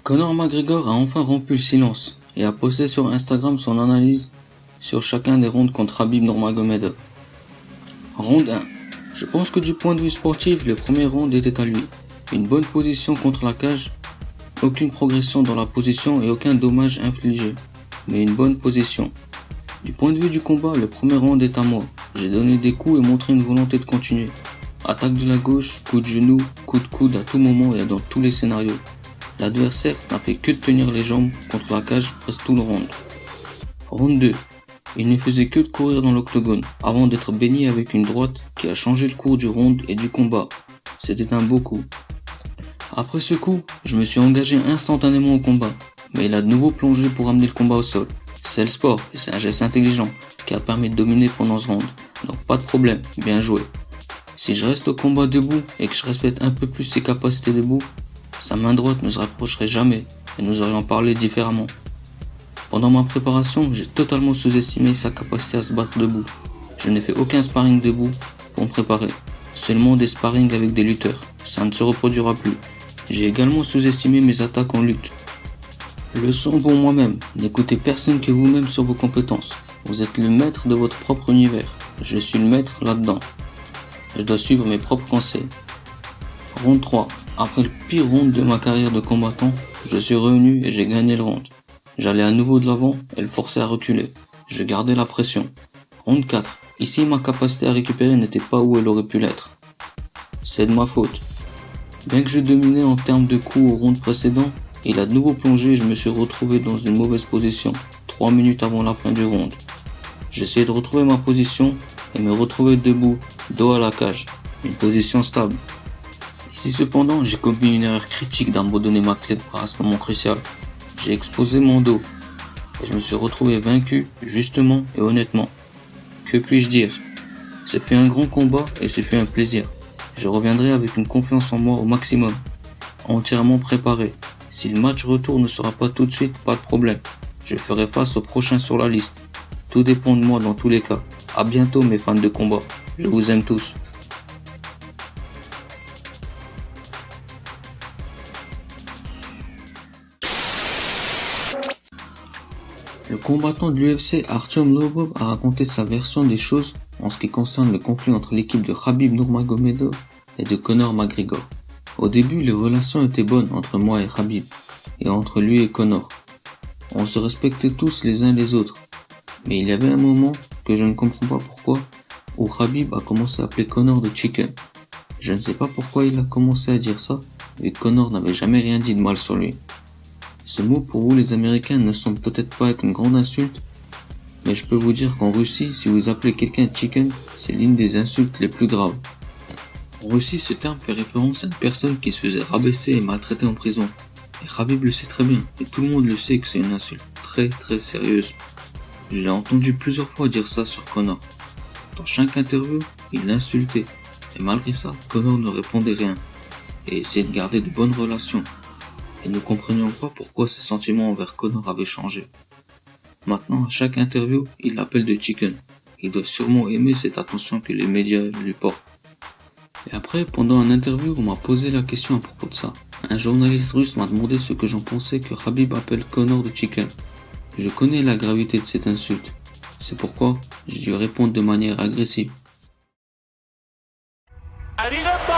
Conor McGregor a enfin rompu le silence et a posté sur Instagram son analyse sur chacun des rounds contre Khabib Nurmagomedov. Round 1. Je pense que du point de vue sportif, le premier round était à lui. Une bonne position contre la cage, aucune progression dans la position et aucun dommage infligé, mais une bonne position. Du point de vue du combat, le premier round est à moi. J'ai donné des coups et montré une volonté de continuer. Attaque de la gauche, coup de genou, coup de coude à tout moment et dans tous les scénarios. L'adversaire n'a fait que de tenir les jambes contre la cage presque tout le round. Round 2. Il ne faisait que de courir dans l'octogone, avant d'être béni avec une droite qui a changé le cours du round et du combat. C'était un beau coup. Après ce coup, je me suis engagé instantanément au combat, mais il a de nouveau plongé pour amener le combat au sol. C'est le sport et c'est un geste intelligent qui a permis de dominer pendant ce round, donc pas de problème, bien joué. Si je reste au combat debout et que je respecte un peu plus ses capacités debout, sa main droite ne se rapprocherait jamais et nous aurions parlé différemment. Pendant ma préparation, j'ai totalement sous-estimé sa capacité à se battre debout. Je n'ai fait aucun sparring debout pour me préparer, seulement des sparring avec des lutteurs. Ça ne se reproduira plus. J'ai également sous-estimé mes attaques en lutte. Leçon pour moi-même, n'écoutez personne que vous-même sur vos compétences. Vous êtes le maître de votre propre univers. Je suis le maître là-dedans. Je dois suivre mes propres conseils. Round 3. Après le pire round de ma carrière de combattant, je suis revenu et j'ai gagné le round. J'allais à nouveau de l'avant et le forçais à reculer. Je gardais la pression. Round 4. Ici, ma capacité à récupérer n'était pas où elle aurait pu l'être. C'est de ma faute. Bien que je dominais en termes de coups au round précédent, il a de nouveau plongé et je me suis retrouvé dans une mauvaise position, 3 minutes avant la fin du round. J'essayais de retrouver ma position et me retrouver debout, dos à la cage, une position stable. Ici cependant, j'ai commis une erreur critique d'abandonner ma clé de bras à ce moment crucial. J'ai exposé mon dos et je me suis retrouvé vaincu, justement et honnêtement. Que puis-je dire? Ce fut un grand combat et ce fut un plaisir. Je reviendrai avec une confiance en moi au maximum, entièrement préparé. Si le match retour ne sera pas tout de suite, pas de problème. Je ferai face au prochain sur la liste. Tout dépend de moi dans tous les cas. A bientôt mes fans de combat. Je vous aime tous. Le combattant de l'UFC Artyom Lobov a raconté sa version des choses en ce qui concerne le conflit entre l'équipe de Khabib Nurmagomedov et de Conor McGregor. Au début, les relations étaient bonnes entre moi et Khabib, et entre lui et Conor. On se respectait tous les uns les autres, mais il y avait un moment que je ne comprends pas pourquoi, où Khabib a commencé à appeler Conor de Chicken. Je ne sais pas pourquoi il a commencé à dire ça, mais Conor n'avait jamais rien dit de mal sur lui. Ce mot pour vous les Américains ne semble peut-être pas être une grande insulte, mais je peux vous dire qu'en Russie, si vous appelez quelqu'un chicken, c'est l'une des insultes les plus graves. En Russie, ce terme fait référence à une personne qui se faisait rabaisser et maltraiter en prison. Et Khabib le sait très bien, et tout le monde le sait que c'est une insulte très très sérieuse. Je l'ai entendu plusieurs fois dire ça sur Conor. Dans chaque interview, il l'insultait, et malgré ça, Conor ne répondait rien, et essayait de garder de bonnes relations. Et ne comprenions pas pourquoi ses sentiments envers Conor avaient changé. Maintenant, à chaque interview, il l'appelle de chicken. Il doit sûrement aimer cette attention que les médias lui portent. Et après, pendant un interview, on m'a posé la question à propos de ça. Un journaliste russe m'a demandé ce que j'en pensais que Khabib appelle Conor de chicken. Je connais la gravité de cette insulte. C'est pourquoi j'ai dû répondre de manière agressive. Arigato!